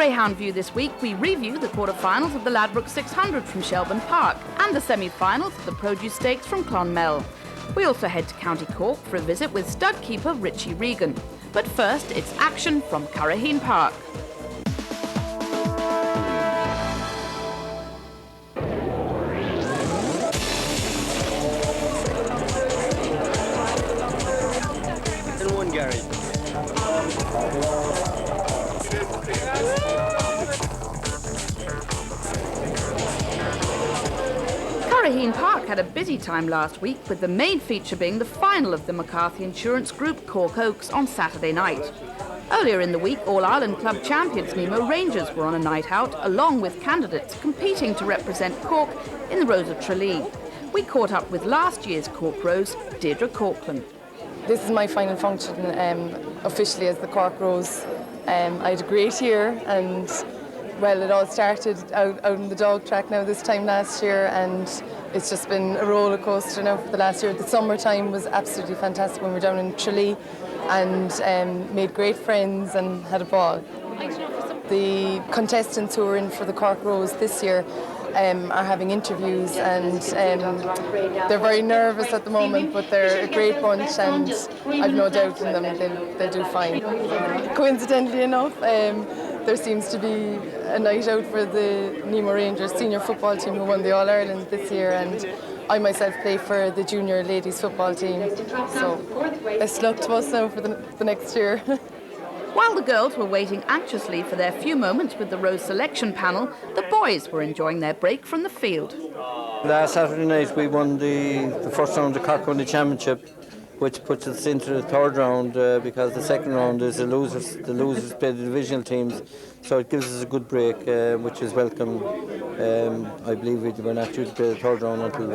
Greyhound View this week, we review the quarter-finals of the Ladbroke 600 from Shelbourne Park and the semi-finals of the Produce Stakes from Clonmel. We also head to County Cork for a visit with stud keeper Richie Regan. But first, it's action from Curraheen Park. And one, Gary. Curraheen Park had a busy time last week, with the main feature being the final of the McCarthy Insurance Group Cork Oaks on Saturday night. Earlier in the week, All-Ireland Club champions Nemo Rangers were on a night out, along with candidates competing to represent Cork in the Rose of Tralee. We caught up with last year's Cork Rose, Deirdre Corkland. This is my final function officially as the Cork Rose. I had a great year, and well, it all started out in the dog track now this time last year, and it's just been a roller coaster now for the last year. The summertime was absolutely fantastic when we were down in Tralee and made great friends and had a ball. The contestants who are in for the Cork Rose this year are having interviews, and they're very nervous at the moment, but they're a great bunch, and I've no doubt in them they'll do fine. Coincidentally enough, there seems to be a night out for the Nemo Rangers senior football team who won the All-Ireland this year, and I myself play for the junior ladies football team, so best luck to us now for the next year. While the girls were waiting anxiously for their few moments with the Rose selection panel, the boys were enjoying their break from the field. Last Saturday night we won the first round of the Cork County Championship, which puts us into the third round because the second round is the losers. The losers play the divisional teams, so it gives us a good break, which is welcome. I believe we're not due to play the third round until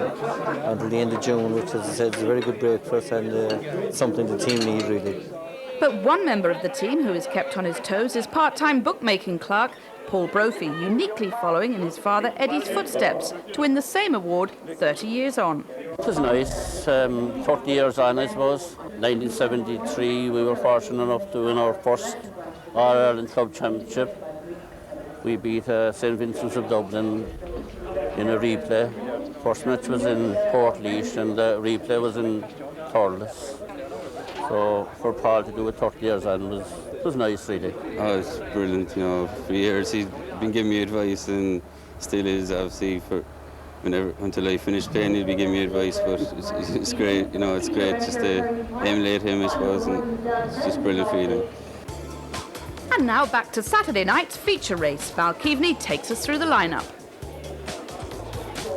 the end of June, which, as I said, is a very good break for us and something the team need really. But one member of the team who is kept on his toes is part-time bookmaking clerk Paul Brophy, uniquely following in his father Eddie's footsteps to win the same award 30 years on. It was nice, 30 years on I suppose. 1973 we were fortunate enough to win our first All-Ireland Club Championship. We beat St Vincent's of Dublin in a replay. First match was in Portlaoise and the replay was in Thurles. So for Paul to do it 30 years on was nice really. Oh, it's brilliant, you know. For years he's been giving me advice and still is, obviously, until I finish playing he'll be giving me advice, but it's great, you know, it's great just to emulate him I suppose, and it's just brilliant feeling. And now back to Saturday night's feature race. Val Keaveney takes us through the lineup.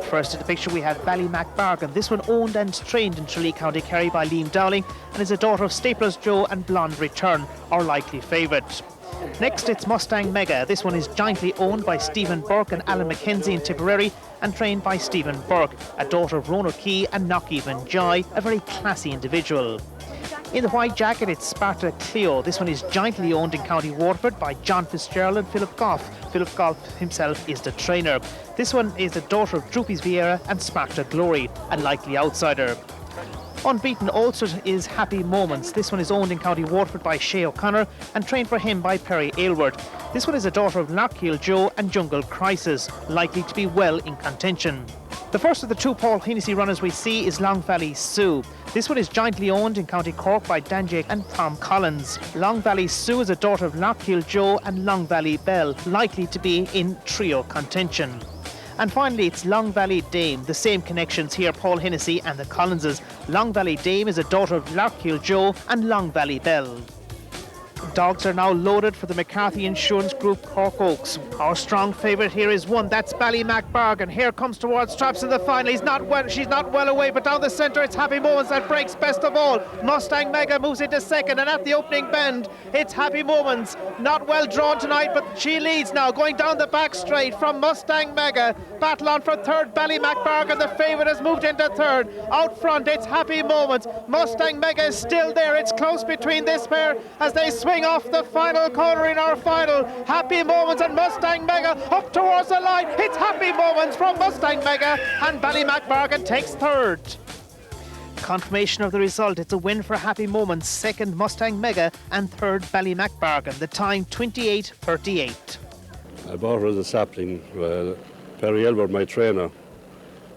First in the picture we have Ballymacbargan. This one owned and trained in Tralee, County Kerry by Liam Dowling and is a daughter of Stapler's Joe and Blonde Return, our likely favourite. Next it's Mustang Mega. This one is jointly owned by Stephen Burke and Alan McKenzie in Tipperary and trained by Stephen Burke, a daughter of Ronan Key and Knock-Even Joy, a very classy individual. In the white jacket, it's Sparta Cleo. This one is jointly owned in County Waterford by John Fitzgerald and Philip Goff. Philip Goff himself is the trainer. This one is the daughter of Droopies Vieira and Sparta Glory, a likely outsider. Unbeaten also is Happy Moments. This one is owned in County Waterford by Shay O'Connor and trained for him by Perry Aylward. This one is a daughter of Larkhill Joe and Jungle Crisis, likely to be well in contention. The first of the two Paul Hennessy runners we see is Long Valley Sue. This one is jointly owned in County Cork by Dan Jake and Tom Collins. Long Valley Sue is a daughter of Larkhill Joe and Long Valley Bell, likely to be in trio contention. And finally, it's Long Valley Dame. The same connections here, Paul Hennessy and the Collinses. Long Valley Dame is a daughter of Larkhill Joe and Long Valley Bell. Dogs are now loaded for the McCarthy Insurance Group Cork Oaks. Our strong favourite here is one, that's Ballymacbargan. Here comes towards Traps in the final. She's not well away, but down the centre it's Happy Moments that breaks best of all. Mustang Mega moves into second, and at the opening bend it's Happy Moments. Not well drawn tonight, but she leads now, going down the back straight from Mustang Mega. Battle on for third, Ballymacbargan. The favourite has moved into third. Out front it's Happy Moments. Mustang Mega is still there. It's close between this pair as they swing off the final corner in our final. Happy Moments and Mustang Mega up towards the line. It's Happy Moments from Mustang Mega, and Ballymacbargan takes third. Confirmation of the result. It's a win for Happy Moments, second Mustang Mega and third Ballymacbargan. The time 28:38. I bought her as a sapling. Perry Elbert, my trainer,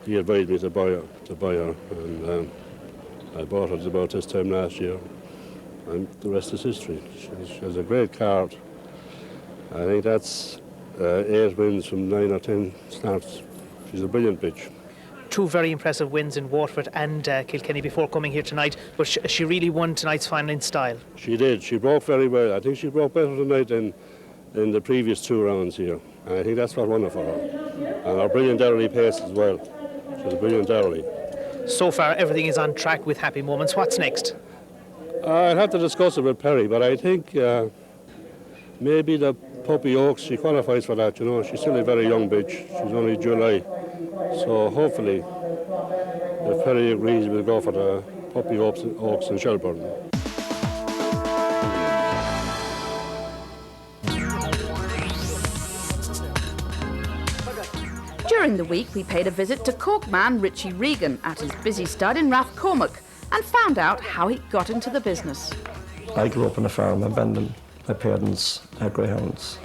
he advised me to buy her, and I bought her about this time last year, and the rest is history. She has a great card. I think that's 8 wins from 9 or 10 starts. She's a brilliant bitch. 2 very impressive wins in Waterford and Kilkenny before coming here tonight, but she really won tonight's final in style. She did. She broke very well. I think she broke better tonight than in the previous 2 rounds here. And I think that's what won it for her. And her brilliant early pace as well. She was brilliant early. So far, everything is on track with happy moments. What's next? I'll have to discuss it with Perry, but I think maybe the Puppy Oaks, she qualifies for that, you know. She's still a very young bitch. She's only July. So hopefully, if Perry agrees, we'll go for the Puppy Oaks in Shelbourne. During the week, we paid a visit to Cork man Richie Regan at his busy stud in Rathcormac and found out how he got into the business. I grew up on a farm in Bandon. My parents had greyhounds.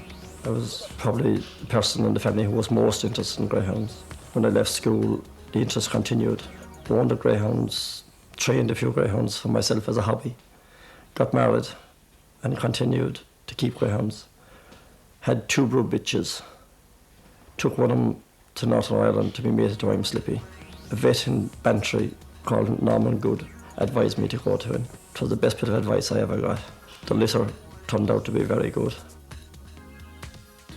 I was probably the person in the family who was most interested in greyhounds. When I left school, the interest continued. Owned the greyhounds, trained a few greyhounds for myself as a hobby. Got married and continued to keep greyhounds. Had 2 brood bitches. Took one of them to Northern Ireland to be mated to I'm Slippy. A vet in Bantry called Norman Good advised me to go to him. It was the best bit of advice I ever got. The litter turned out to be very good.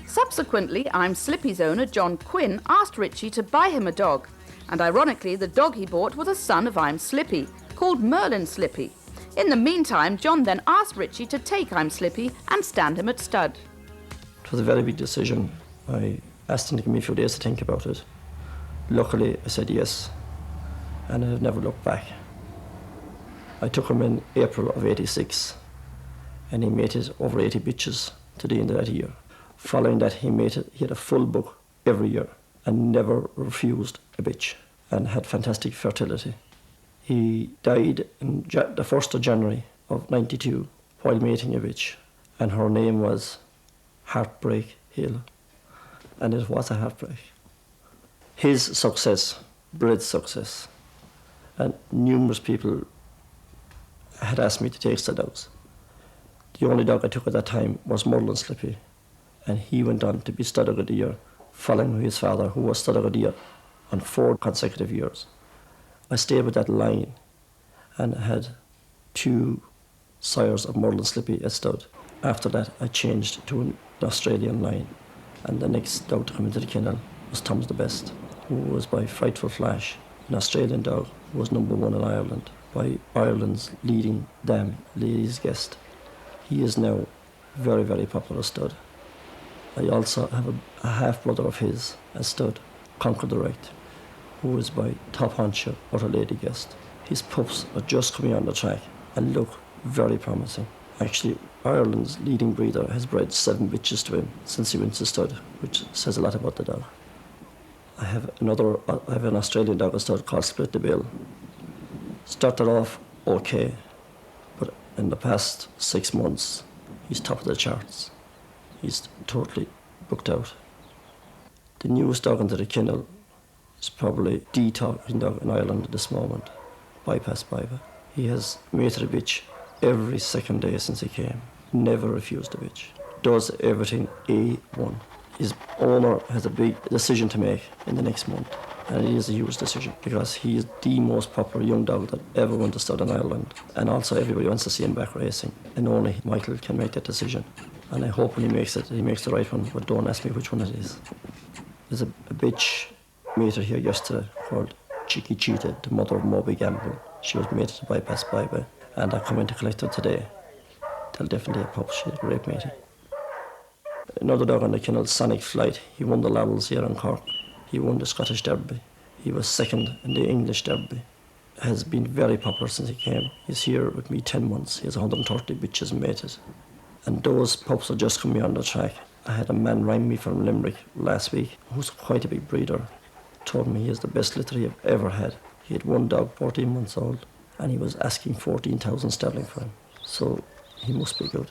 Subsequently, I'm Slippy's owner, John Quinn, asked Richie to buy him a dog. And ironically, the dog he bought was a son of I'm Slippy, called Merlin Slippy. In the meantime, John then asked Richie to take I'm Slippy and stand him at stud. It was a very big decision. I asked him to give me a few days to think about it. Luckily, I said yes, and I have never looked back. I took him in April of '86, and he mated over 80 bitches to the end of that year. Following that, he had a full book every year and never refused a bitch and had fantastic fertility. He died on the 1st of January of '92 while mating a bitch, and her name was Heartbreak Hill. And it was a heartbreak. His success bred success, and numerous people had asked me to take stud dogs. The only dog I took at that time was Merlin Slippy, and he went on to be stud dog of the year, following his father, who was stud dog of the year on 4 consecutive years. I stayed with that line and had 2 sires of Merlin Slippy as stud. After that, I changed to an Australian line. And the next dog to come into the kennel was Tom's the Best, who was by Frightful Flash, an Australian dog who was #1 in Ireland, by Ireland's leading dam, Ladies Guest. He is now very, very popular stud. I also have a half-brother of his as stud, Conquer Direct, who is by Top Honcho or a Lady Guest. His pups are just coming on the track and look very promising. Actually, Ireland's leading breeder has bred 7 bitches to him since he went to stud, which says a lot about the dog. I have an Australian dog a stud called Split the Bill. Started off okay, but in the past 6 months, he's top of the charts. He's totally booked out. The newest dog into the kennel is probably the talking dog in Ireland at this moment, Bypass Biba. He has mated a bitch every second day since he came. Never refused a bitch. Does everything A1. His owner has a big decision to make in the next month, and it is a huge decision because he is the most popular young dog that ever went to stud in Ireland, and also everybody wants to see him back racing, and only Michael can make that decision. And I hope when he makes it, he makes the right one, but don't ask me which one it is. There's a bitch mated here yesterday called Chicky Cheetah, the mother of Moby Gamble. She was mated to Bypass Biba, and I come in to collect her today. They'll definitely have pups. She's a great matey. Another dog on the kennel, Sonic Flight. He won the Laurels here in Cork. He won the Scottish Derby. He was second in the English Derby. Has been very popular since he came. He's here with me 10 months. He has 130 bitches mated. And those pups are just coming on the track. I had a man ring me from Limerick last week, who's quite a big breeder. Told me he is the best litter he have ever had. He had one dog, 14 months old, and he was asking 14,000 sterling for him. So he must be good.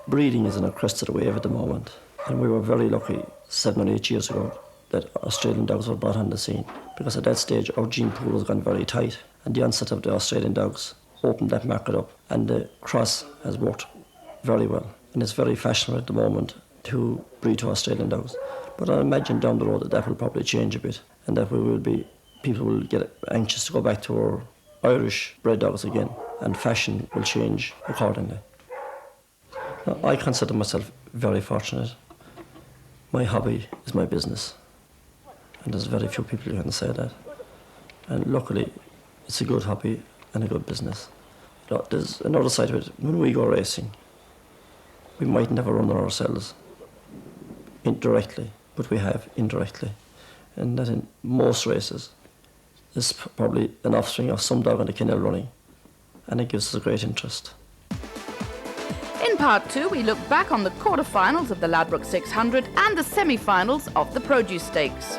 Breeding is in a crest of the wave at the moment. And we were very lucky 7 or 8 years ago that Australian dogs were brought on the scene, because at that stage our gene pool was gone very tight, and the onset of the Australian dogs opened that market up, and the cross has worked very well. And it's very fashionable at the moment to breed to Australian dogs. But I imagine down the road that will probably change a bit, and that people will get anxious to go back to our Irish bred dogs again, and fashion will change accordingly. Now, I consider myself very fortunate. My hobby is my business, and there's very few people who can say that. And luckily, it's a good hobby and a good business. There's another side of it. When we go racing, we might never run ourselves directly, but we have indirectly. And that in most races, there's probably an offspring of some dog in the kennel running, and it gives us a great interest. In part 2, we look back on the quarter-finals of the Ladbroke 600 and the semi-finals of the Produce Stakes.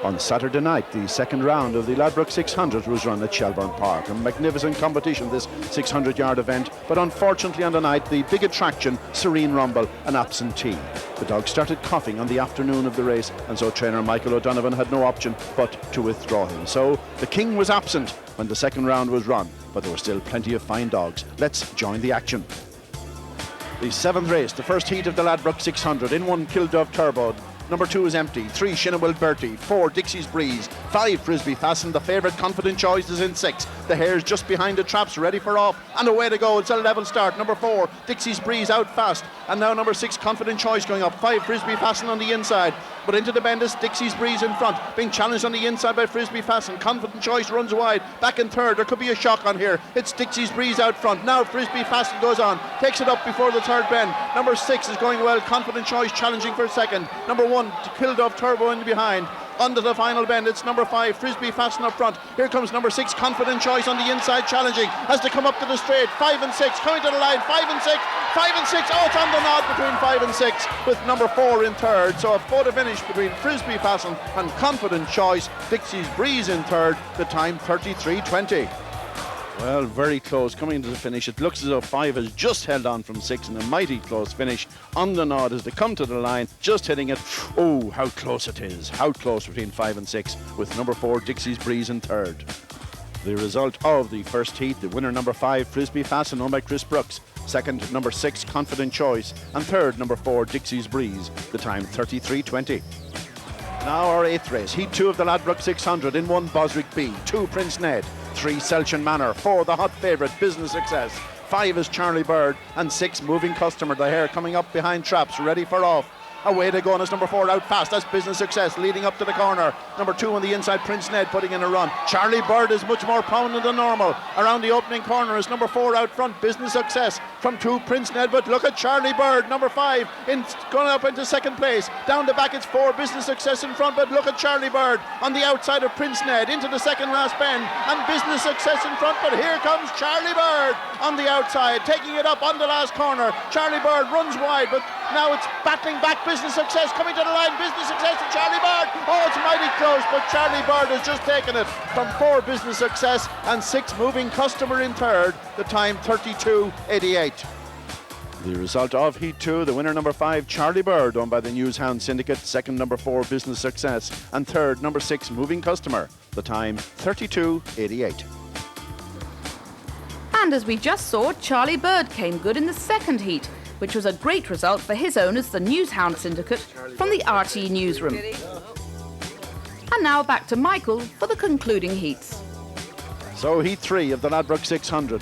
On Saturday night, the second round of the Ladbroke 600 was run at Shelbourne Park. A magnificent competition, this 600-yard event, but unfortunately on the night, the big attraction, Serene Rumble, an absentee. The dog started coughing on the afternoon of the race, and so trainer Michael O'Donovan had no option but to withdraw him. So the king was absent when the second round was run, but there were still plenty of fine dogs. Let's join the action. The seventh race, the first heat of the Ladbroke 600, in 1 Kildove Turbo. Number 2 is Empty, 3 Shinawil Bertie, 4 Dixie's Breeze, 5 Frisbee Fasten. The favourite Confident Choice is in 6. The hare's just behind the traps, ready for off, and away to go. It's a level start. Number 4 Dixie's Breeze out fast, and now number 6 Confident Choice going up. 5 Frisbee Fasten on the inside, but into the bend is Dixie's Breeze in front, being challenged on the inside by Frisbee Fasten. Confident Choice runs wide, back in third. There could be a shock on here. It's Dixie's Breeze out front. Now Frisbee Fasten goes on, takes it up before the third bend. Number 6 is going well. Confident Choice challenging for second. Number 1 Kildove Turbo in behind. Under the final bend, it's number 5 Frisbee Fasten up front. Here comes number 6 Confident Choice on the inside challenging, has to come up to the straight. 5 and 6 coming to the line. 5 and 6, 5 and 6. Oh, it's on the nod between 5 and 6 with number 4 in third. So a photo finish between Frisbee Fasten and Confident Choice. Dixie's Breeze in third, the time 33:20. Well, very close coming into the finish. It looks as though 5 has just held on from 6 in a mighty close finish. On the nod as they come to the line, just hitting it. Oh, how close it is. How close between 5 and 6 with number 4 Dixie's Breeze in third. The result of the first heat, the winner number 5 Frisbee Fasten, owned by Chris Brooks. Second, number 6 Confident Choice. And third, number 4 Dixie's Breeze. The time 33:20. Now our 8th race, Heat 2 of the Ladbroke 600, in 1 Bosrick B, 2 Prince Ned, 3 Selchin Manor, 4 the hot favourite Business Success, 5 is Charlie Bird, and 6 Moving Customer. The hare coming up behind traps, ready for off. Away to go, and it's number 4 out fast. That's Business Success leading up to the corner. Number 2 on the inside, Prince Ned putting in a run. Charlie Bird is much more prominent than normal. Around the opening corner is number 4 out front, Business Success from 2 Prince Ned. But look at Charlie Bird, number 5, going up into second place. Down the back, it's 4 Business Success in front. But look at Charlie Bird on the outside of Prince Ned into the second last bend, and Business Success in front. But here comes Charlie Bird on the outside, taking it up on the last corner. Charlie Bird runs wide, but now it's battling back. Business Success coming to the line. Business Success and Charlie Bird. Oh, it's mighty close, but Charlie Bird has just taken it from 4 Business Success and 6 Moving Customer in third. The time 32:88. The result of Heat 2, the winner number 5 Charlie Bird, owned by the Newshound Syndicate. Second, number 4 Business Success, and third, number 6 Moving Customer. The time 32:88. And as we just saw, Charlie Bird came good in the second heat, which was a great result for his owners, the Newshound Syndicate, from the RT newsroom. And now back to Michael for the concluding heats. So Heat 3 of the Ladbroke 600.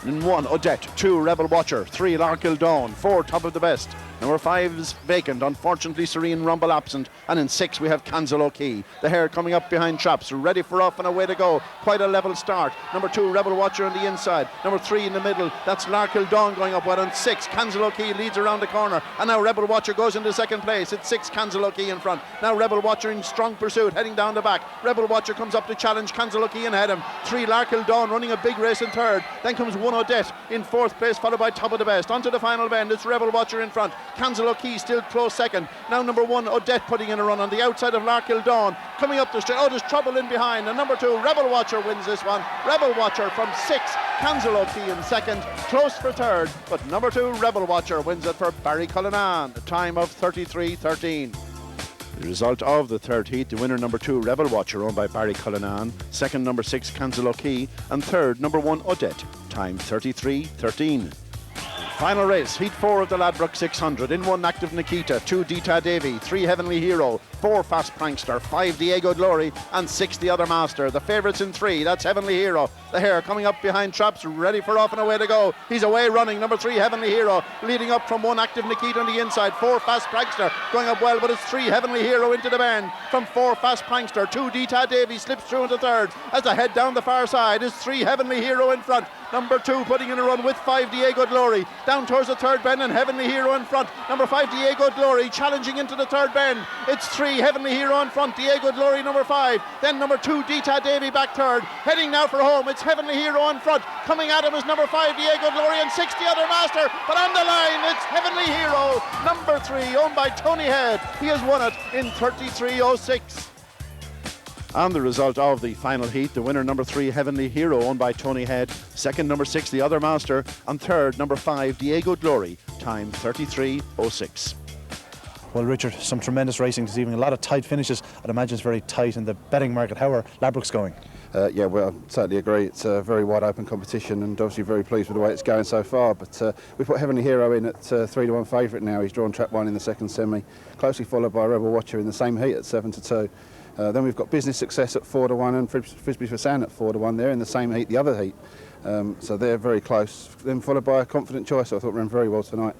In 1 Odette, 2 Rebel Watcher, 3 Larkill Dawn, 4 Top of the Best, Number 5 is vacant. Unfortunately, Serene Rumble absent. And in 6 we have Cancel O'Key. The hare coming up behind Traps, ready for off and away to go. Quite a level start. Number 2, Rebel Watcher on the inside. Number 3 in the middle, that's Larkill Dawn going up well. And 6, Cancel O'Key leads around the corner. And now Rebel Watcher goes into second place. It's 6, Cancel O'Key in front. Now Rebel Watcher in strong pursuit, heading down the back. Rebel Watcher comes up to challenge Cancel O'Key and head him. 3, Larkill Dawn running a big race in third. Then comes 1, Odette in fourth place, followed by Top of the Best. Onto the final bend, it's Rebel Watcher in front. Cancel O'Key still close second. Now number 1, Odette putting in a run on the outside of Larkill Dawn. Coming up the straight, there's trouble in behind. And number 2, Rebel Watcher wins this one. Rebel Watcher from 6, Cancel O'Key in second. Close for third, but number 2, Rebel Watcher wins it for Barry Cullinan. A time of 33.13. The result of the third heat, the winner number 2, Rebel Watcher, owned by Barry Cullinan. Second, number 6, Cancel O'Key. And third, number 1, Odette. Time 33.13. Final race, heat 4 of the Ladbroke 600. In 1, Active Nikita, 2, Dita Davy, 3, Heavenly Hero, 4, Fast Prankster, 5, Diego Glory, and 6, The Other Master. The favourites in 3, that's Heavenly Hero. The hare coming up behind Traps, ready for off and away to go. He's away running. Number 3, Heavenly Hero, leading up from 1, Active Nikita on the inside. 4, Fast Prankster, going up well, but it's 3, Heavenly Hero into the bend. From 4, Fast Prankster, 2, Dita Davy slips through into third. As they head down the far side, is 3, Heavenly Hero in front. Number 2 putting in a run with 5, Diego Glory. Down towards the third bend, and Heavenly Hero in front. Number 5, Diego Glory challenging into the third bend. It's 3, Heavenly Hero in front. Diego Glory number 5. Then number 2, Dita Davy back third. Heading now for home. It's Heavenly Hero in front. Coming at him is number 5, Diego Glory, and 6, The Other Master. But on the line, it's Heavenly Hero, number 3, owned by Tony Head. He has won it in 33.06. And the result of the final heat, the winner number 3, Heavenly Hero, owned by Tony Head. Second, number 6, The Other Master. And third, number 5, Diego Glory. Time 33.06. Well, Richard, some tremendous racing this evening. A lot of tight finishes. I'd imagine it's very tight in the betting market. How are Ladbrokes going? Yeah, well, I certainly agree. It's a very wide open competition, and obviously very pleased with the way it's going so far. But we put Heavenly Hero in at 3-1 favourite now. He's drawn trap 1 in the second semi, closely followed by Rebel Watcher in the same heat at 7-2. Then we've got Business Success at 4-1 and Frisbee for Sand at 4-1 there in the same heat, the other heat. So they're very close. Then followed by a Confident Choice. I thought ran very well tonight.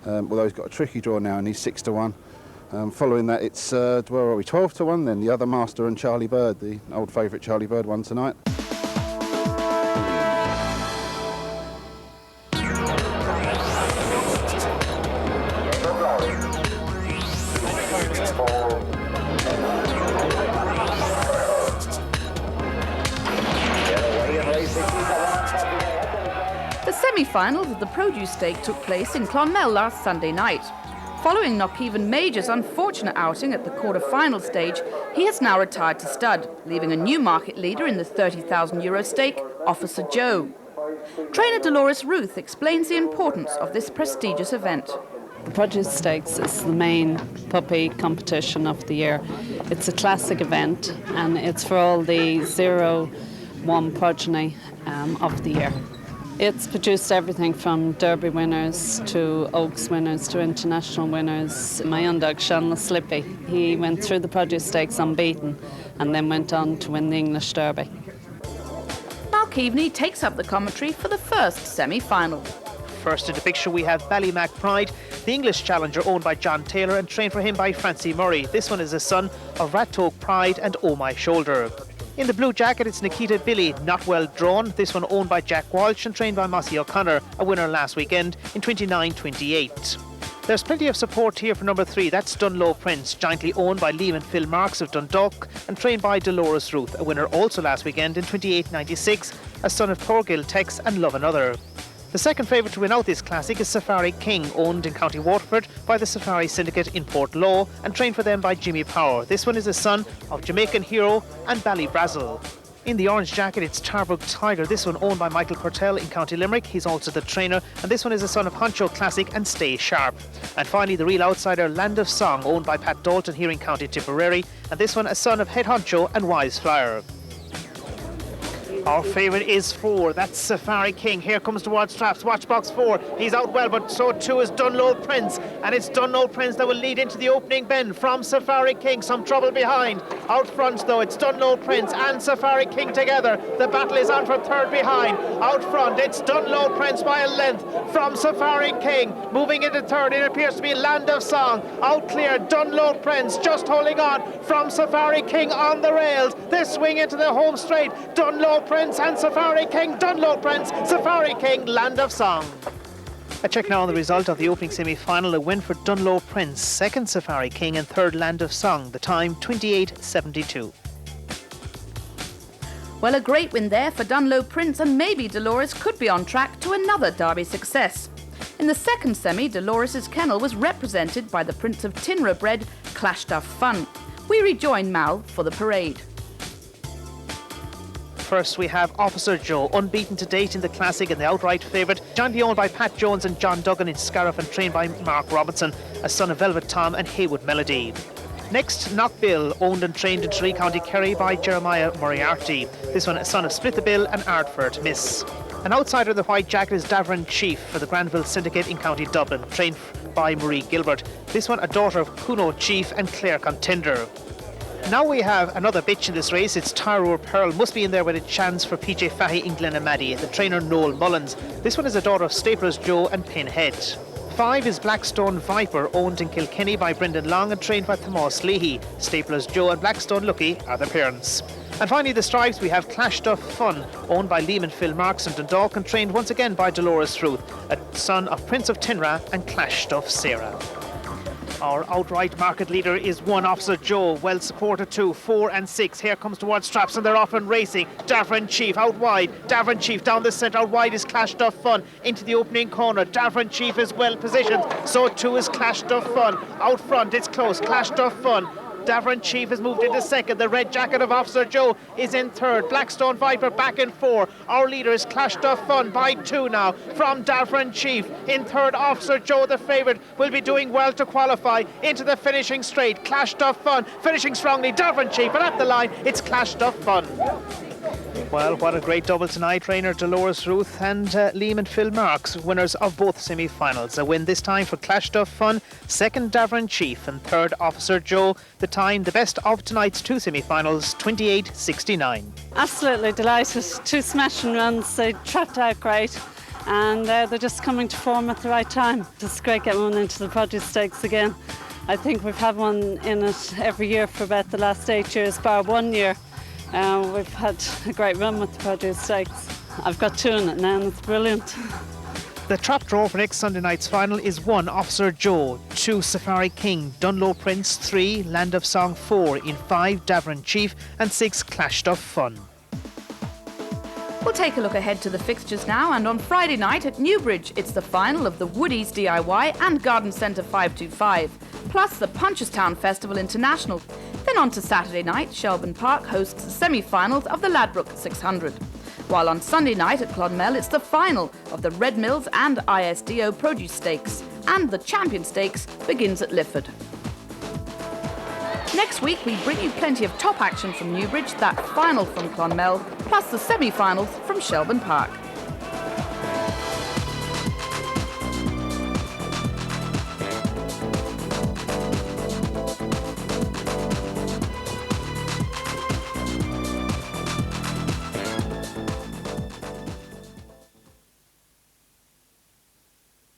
Although he's got a tricky draw now and he's 6-1. Following that, it's 12-1 then. The Other Master and Charlie Bird, the old favourite Charlie Bird, won tonight. The semi-finals of the Produce Stake took place in Clonmel last Sunday night. Following Knockhaven Major's unfortunate outing at the quarter-final stage, he has now retired to stud, leaving a new market leader in the €30,000 stake, Officer Joe. Trainer Dolores Ruth explains the importance of this prestigious event. The Produce Stakes is the main puppy competition of the year. It's a classic event, and it's for all the 0-1 progeny of the year. It's produced everything from Derby winners to Oaks winners to international winners. My underdog, Sean Slippy, he went through the Produce Stakes unbeaten and then went on to win the English Derby. Mark Keaveney takes up the commentary for the first semi-final. First in the picture we have Ballymac Pride, the English challenger owned by John Taylor and trained for him by Francie Murray. This one is a son of Rattoke Pride and Oh My Shoulder. In the blue jacket, it's Nikita Billy, Not Well Drawn. This one owned by Jack Walsh and trained by Mossy O'Connor, a winner last weekend in 29.28. There's plenty of support here for number 3. That's Dunlow Prince, jointly owned by Liam and Phil Marks of Dundalk and trained by Dolores Ruth, a winner also last weekend in 28.96, a son of Thorgill Tex and Love Another. The second favourite to win out this classic is Safari King, owned in County Waterford by the Safari Syndicate in Port Law and trained for them by Jimmy Power. This one is a son of Jamaican Hero and Ballybrazil. In the orange jacket, it's Tarbrook Tiger. This one owned by Michael Purtell in County Limerick. He's also the trainer, and this one is a son of Honcho Classic and Stay Sharp. And finally, the real outsider, Land of Song, owned by Pat Dalton here in County Tipperary, and this one a son of Head Honcho and Wise Flyer. Our favourite is 4. That's Safari King. Here comes towards traps. Watch box 4. He's out well, but so too is Dunlow Prince. And it's Dunlow Prince that will lead into the opening bend from Safari King. Some trouble behind. Out front, though, it's Dunlow Prince and Safari King together. The battle is on for third behind. Out front, it's Dunlow Prince by a length from Safari King. Moving into third, it appears to be Land of Song. Out clear, Dunlow Prince just holding on from Safari King on the rails. They swing into the home straight. Dunlow Prince and Safari King. Dunlow Prince, Safari King, Land of Song. A check now on the result of the opening semi-final. A win for Dunlow Prince, second Safari King and third Land of Song. The time 28:72. Well, a great win there for Dunlow Prince, and maybe Dolores could be on track to another Derby success. In the second semi, Dolores' kennel was represented by the Prince of Tinra bred Clash Stuff Fun. We rejoin Mal for the parade. First, we have Officer Joe, unbeaten to date in the Classic and the outright favourite. Jointly owned by Pat Jones and John Duggan in Scariff and trained by Mark Robinson, a son of Velvet Tom and Haywood Melody. Next, Knockbill, owned and trained in Tralee, County Kerry by Jeremiah Moriarty. This one a son of Split the Bill and Ardford Miss. An outsider in the white jacket is Davern Chief for the Granville Syndicate in County Dublin, trained by Marie Gilbert. This one a daughter of Kuno Chief and Claire Contender. Now we have another bitch in this race. It's Tyrone Pearl. Must be in there with a chance for PJ Fahy in Glenamaddy. The trainer Noel Mullins. This one is a daughter of Stapler's Joe and Pinhead. 5 is Blackstone Viper, owned in Kilkenny by Brendan Long and trained by Tomas Leahy. Stapler's Joe and Blackstone Lucky are the parents. And finally, the stripes, we have Clash Stuff Fun, owned by Lehman Phil Marks and Dundalk and trained once again by Dolores Ruth, a son of Prince of Tinra and Clash Stuff Sarah. Our outright market leader is 1 Officer Joe, well supported 2, 4 and 6. Here comes towards traps and they're off and racing. Davern Chief out wide. Davern Chief down the centre. Out wide is Clash Stuff Fun into the opening corner. Davern Chief is well positioned. So too is Clash Stuff Fun. Out front it's close. Clash Stuff Fun. Davern Chief has moved into second. The red jacket of Officer Joe is in third. Blackstone Viper back in 4. Our leader is Clash Stuff Fun by 2 now from Davern Chief. In third, Officer Joe, the favourite, will be doing well to qualify into the finishing straight. Clash Stuff Fun finishing strongly. Davern Chief, but at the line, it's Clash Stuff Fun. Well, what a great double tonight. Trainer Dolores Ruth and Liam and Phil Marks, winners of both semi-finals. A win this time for Clash Stuff Fun, second Davern Chief and third Officer Joe. The time, the best of tonight's 2 semi-finals, 28:69. Absolutely delighted. 2 smashing runs. They trapped out great. And they're just coming to form at the right time. It's great getting one into the Produce Stakes again. I think we've had one in it every year for about the last 8 years, bar 1 year. We've had a great run with the Produce Stakes. I've got 2 in it now and it's brilliant. The trap draw for next Sunday night's final is 1 Officer Joe, 2 Safari King, Dunlow Prince, 3 Land of Song 4, in 5 Davern Chief and 6 Clash Stuff Fun. We'll take a look ahead to the fixtures now, and on Friday night at Newbridge it's the final of the Woodies DIY and Garden Centre 525, plus the Punchestown Festival International. Then on to Saturday night, Shelbourne Park hosts the semi-finals of the Ladbroke 600. While on Sunday night at Clonmel it's the final of the Red Mills and ISDO Produce Stakes, and the Champion Stakes begins at Lifford. Next week we bring you plenty of top action from Newbridge, that final from Clonmel, plus the semi-finals from Shelbourne Park.